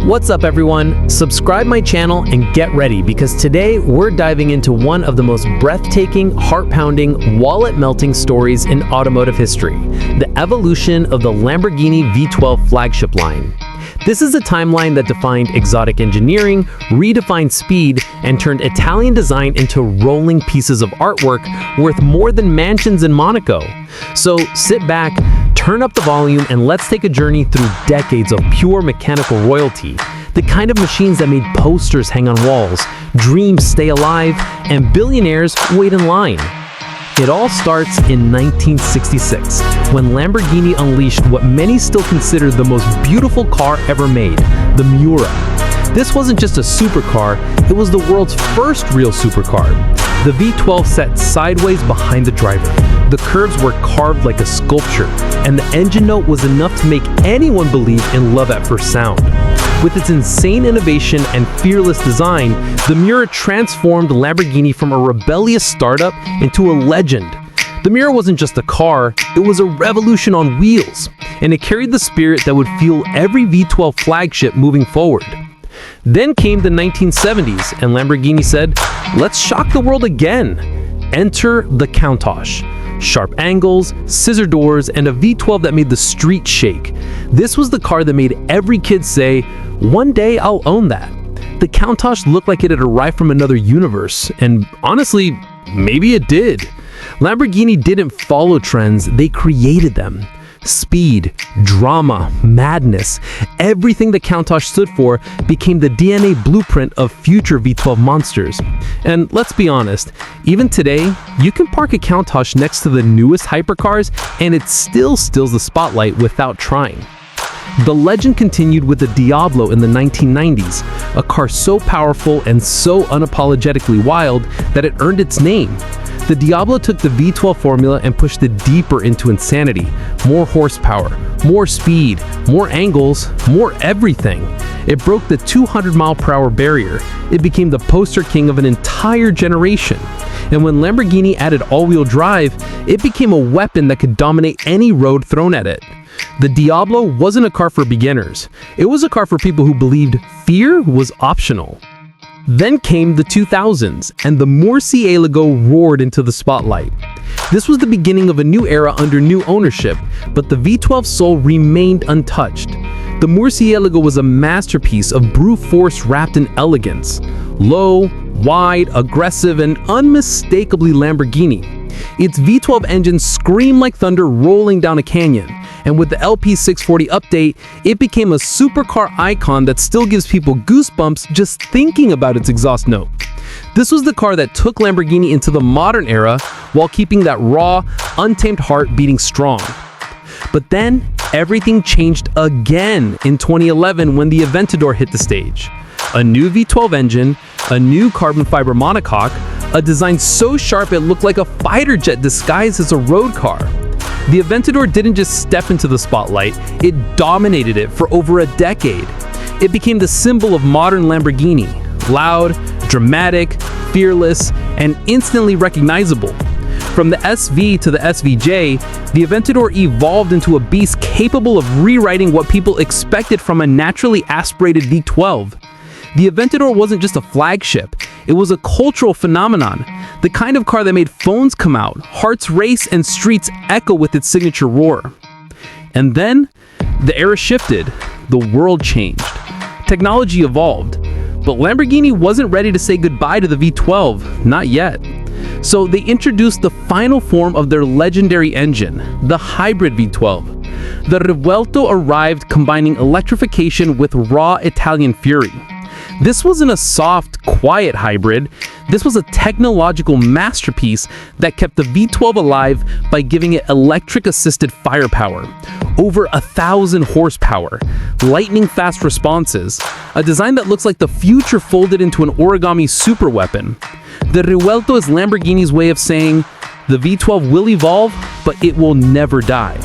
What's up everyone? Subscribe my channel and get ready because today we're diving into one of the most breathtaking, heart-pounding, wallet-melting stories in automotive history, the evolution of the Lamborghini V12 Flagship line. This is a timeline that defined exotic engineering, redefined speed, and turned Italian design into rolling pieces of artwork worth more than mansions in Monaco. So sit back, turn up the volume, and let's take a journey through decades of pure mechanical royalty, the kind of machines that made posters hang on walls, dreams stay alive, and billionaires wait in line. It all starts in 1966, when Lamborghini unleashed what many still consider the most beautiful car ever made, the Miura. This wasn't just a supercar, it was the world's first real supercar. The V12 sat sideways behind the driver. The curves were carved like a sculpture, and the engine note was enough to make anyone believe in love at first sound. With its insane innovation and fearless design, the Miura transformed Lamborghini from a rebellious startup into a legend. The Miura wasn't just a car, it was a revolution on wheels, and it carried the spirit that would fuel every V12 flagship moving forward. Then came the 1970s, and Lamborghini said, "Let's shock the world again." Enter the Countach. Sharp angles, scissor doors, and a V12 that made the street shake. This was the car that made every kid say, "One day I'll own that." The Countach looked like it had arrived from another universe, and honestly, maybe it did. Lamborghini didn't follow trends, they created them. Speed, drama, madness, everything the Countach stood for became the DNA blueprint of future V12 monsters. And let's be honest, even today, you can park a Countach next to the newest hypercars and it still steals the spotlight without trying. The legend continued with the Diablo in the 1990s, a car so powerful and so unapologetically wild that it earned its name. The Diablo took the V12 formula and pushed it deeper into insanity. More horsepower, more speed, more angles, more everything. It broke the 200-mile-per-hour barrier. It became the poster king of an entire generation. And when Lamborghini added all-wheel drive, it became a weapon that could dominate any road thrown at it. The Diablo wasn't a car for beginners. It was a car for people who believed fear was optional. Then came the 2000s, and the Murcielago roared into the spotlight. This was the beginning of a new era under new ownership, but the V12 soul remained untouched. The Murcielago was a masterpiece of brute force wrapped in elegance. Low, wide, aggressive, and unmistakably Lamborghini. Its V12 engine screamed like thunder rolling down a canyon. And with the LP640 update, it became a supercar icon that still gives people goosebumps just thinking about its exhaust note. This was the car that took Lamborghini into the modern era while keeping that raw, untamed heart beating strong. But then, everything changed again in 2011 when the Aventador hit the stage. A new V12 engine, a new carbon fiber monocoque, a design so sharp it looked like a fighter jet disguised as a road car. The Aventador didn't just step into the spotlight, it dominated it for over a decade. It became the symbol of modern Lamborghini, loud, dramatic, fearless, and instantly recognizable. From the SV to the SVJ, the Aventador evolved into a beast capable of rewriting what people expected from a naturally aspirated V12. The Aventador wasn't just a flagship, it was a cultural phenomenon, the kind of car that made phones come out, hearts race, and streets echo with its signature roar. And then, the era shifted, the world changed. Technology evolved, but Lamborghini wasn't ready to say goodbye to the V12, not yet. So they introduced the final form of their legendary engine, the hybrid V12. The Revuelto arrived combining electrification with raw Italian fury. This wasn't a soft, quiet hybrid. This was a technological masterpiece that kept the V12 alive by giving it electric-assisted firepower, over 1,000 horsepower, lightning-fast responses, a design that looks like the future folded into an origami superweapon. The Revuelto is Lamborghini's way of saying, the V12 will evolve, but it will never die.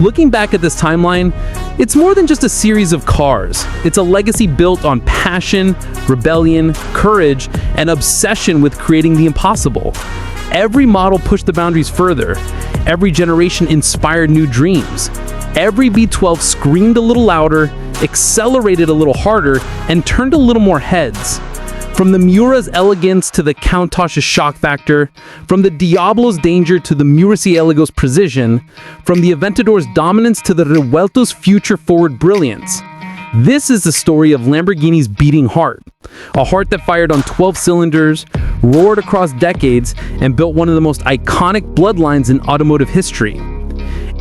Looking back at this timeline, it's more than just a series of cars. It's a legacy built on passion, rebellion, courage, and obsession with creating the impossible. Every model pushed the boundaries further. Every generation inspired new dreams. Every V12 screamed a little louder, accelerated a little harder and turned a little more heads. From the Miura's elegance to the Countach's shock factor, from the Diablo's danger to the Murcielago's precision, from the Aventador's dominance to the Revuelto's future-forward brilliance. This is the story of Lamborghini's beating heart. A heart that fired on 12 cylinders, roared across decades, and built one of the most iconic bloodlines in automotive history.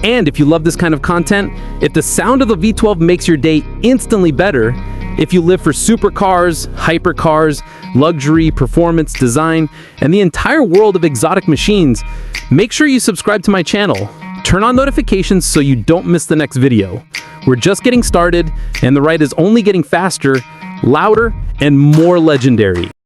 And if you love this kind of content, if the sound of the V12 makes your day instantly better, if you live for supercars, hypercars, luxury, performance, design, and the entire world of exotic machines, make sure you subscribe to my channel. Turn on notifications so you don't miss the next video. We're just getting started, and the ride is only getting faster, louder, and more legendary.